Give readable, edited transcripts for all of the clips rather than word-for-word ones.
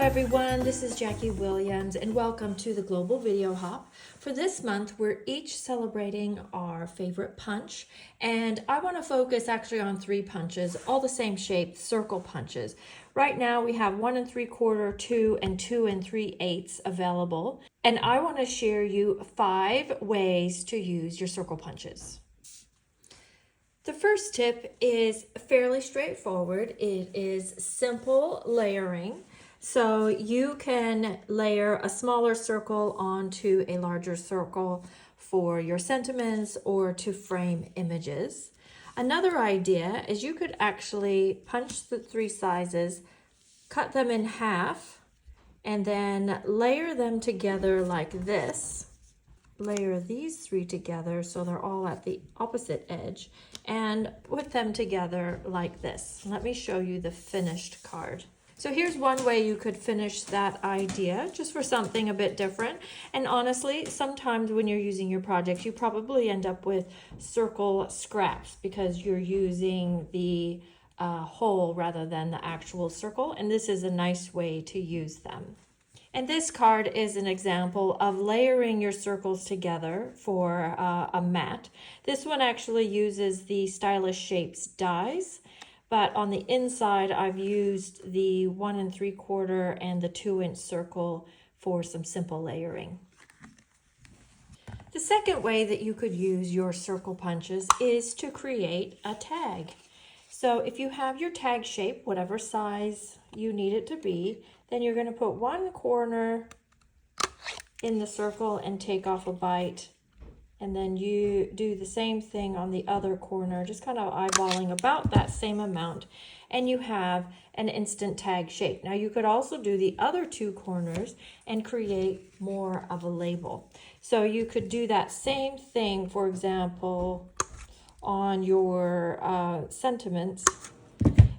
everyone, this is Jackie Williams and welcome to the Global Video Hop. For this month, we're each celebrating our favorite punch, and I want to focus actually on 3 punches, all the same shape, circle punches. Right now we have 1 3/4, 2 and 2 3/8 available, and I want to share you 5 ways to use your circle punches. The first tip is fairly straightforward. It is simple layering. So you can layer a smaller circle onto a larger circle for your sentiments or to frame images. Another idea is you could actually punch the 3 sizes, cut them in half, and then layer them together like this. Layer these 3 together so they're all at the opposite edge and put them together like this. Let me show you the finished card. So here's one way you could finish that idea, just for something a bit different. And honestly, sometimes when you're using your project, you probably end up with circle scraps because you're using the hole rather than the actual circle. And this is a nice way to use them. And this card is an example of layering your circles together for a mat. This one actually uses the Stylish Shapes dies, but on the inside I've used the 1 3/4 and the 2-inch circle for some simple layering. The second way that you could use your circle punches is to create a tag. So if you have your tag shape, whatever size you need it to be, then you're going to put one corner in the circle and take off a bite. And then you do the same thing on the other corner, just kind of eyeballing about that same amount. And you have an instant tag shape. Now you could also do the other 2 corners and create more of a label. So you could do that same thing, for example, on your sentiments.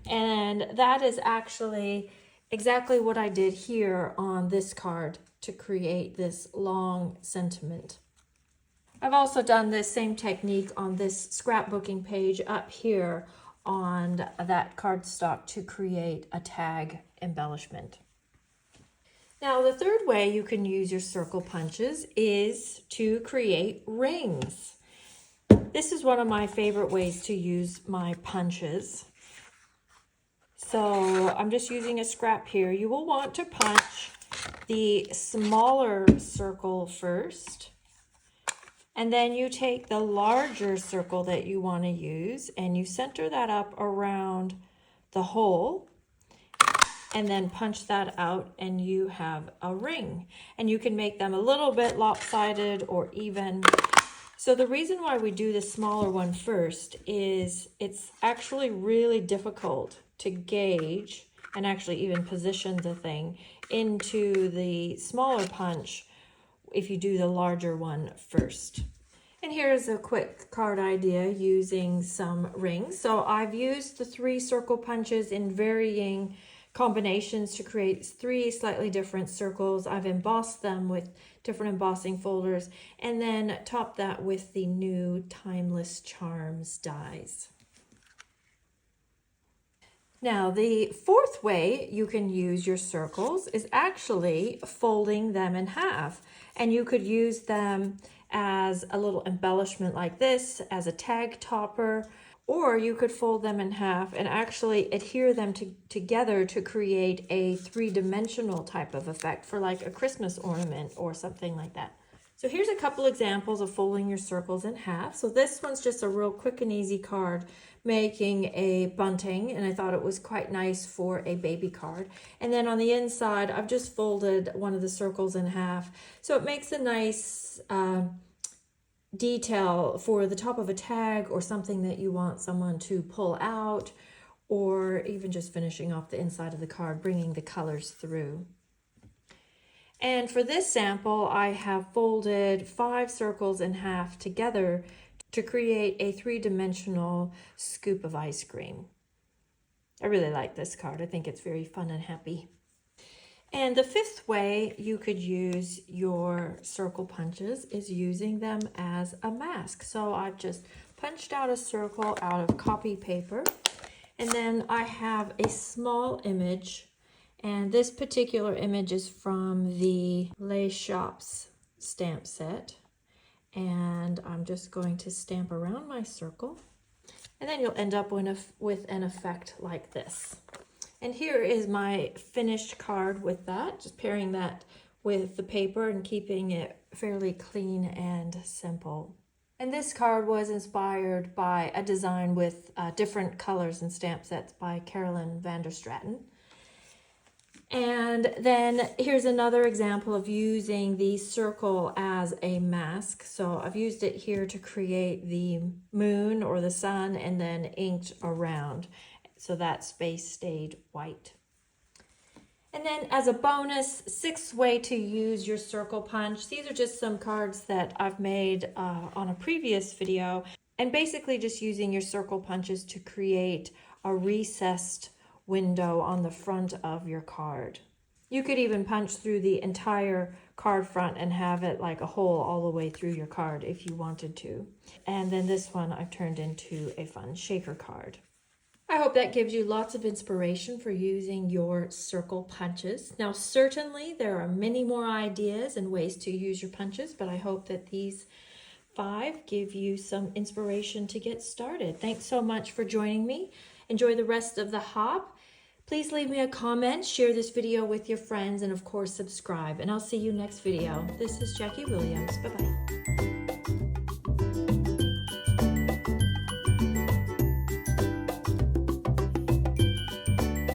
And that is actually exactly what I did here on this card to create this long sentiment. I've also done this same technique on this scrapbooking page up here on that cardstock to create a tag embellishment. Now the third way you can use your circle punches is to create rings. This is one of my favorite ways to use my punches. So I'm just using a scrap here. You will want to punch the smaller circle first, and then you take the larger circle that you want to use and you center that up around the hole and then punch that out and you have a ring. And you can make them a little bit lopsided or even. So the reason why we do the smaller one first is it's actually really difficult to gauge and actually even position the thing into the smaller punch if you do the larger one first. And here's a quick card idea using some rings. So I've used the 3 circle punches in varying combinations to create 3 slightly different circles. I've embossed them with different embossing folders and then topped that with the new Timeless Charms dies. Now, the fourth way you can use your circles is actually folding them in half. And you could use them as a little embellishment like this, as a tag topper, or you could fold them in half and actually adhere them together to create a 3-dimensional type of effect for like a Christmas ornament or something like that. So here's a couple examples of folding your circles in half. So this one's just a real quick and easy card making a bunting, and I thought it was quite nice for a baby card. And then on the inside, I've just folded one of the circles in half. So it makes a nice detail for the top of a tag or something that you want someone to pull out, or even just finishing off the inside of the card, bringing the colors through. And for this sample, I have folded 5 circles in half together to create a 3-dimensional scoop of ice cream. I really like this card. I think it's very fun and happy. And the 5th way you could use your circle punches is using them as a mask. So I've just punched out a circle out of copy paper, and then I have a small image And this particular image is from the Les Shops stamp set. And I'm just going to stamp around my circle. And then you'll end up with an effect like this. And here is my finished card with that, just pairing that with the paper and keeping it fairly clean and simple. And this card was inspired by a design with different colors and stamp sets by Carolyn van der Straten. And then here's another example of using the circle as a mask. So I've used it here to create the moon or the sun and then inked around. So that space stayed white. And then as a bonus, sixth way to use your circle punch. These are just some cards that I've made on a previous video. And basically just using your circle punches to create a recessed window on the front of your card. You could even punch through the entire card front and have it like a hole all the way through your card if you wanted to. And then this one I've turned into a fun shaker card. I hope that gives you lots of inspiration for using your circle punches. Now, certainly there are many more ideas and ways to use your punches, but I hope that these 5 give you some inspiration to get started. Thanks so much for joining me. Enjoy the rest of the hop. Please leave me a comment, share this video with your friends, and of course subscribe. And I'll see you next video. This is Jackie Williams. Bye-bye.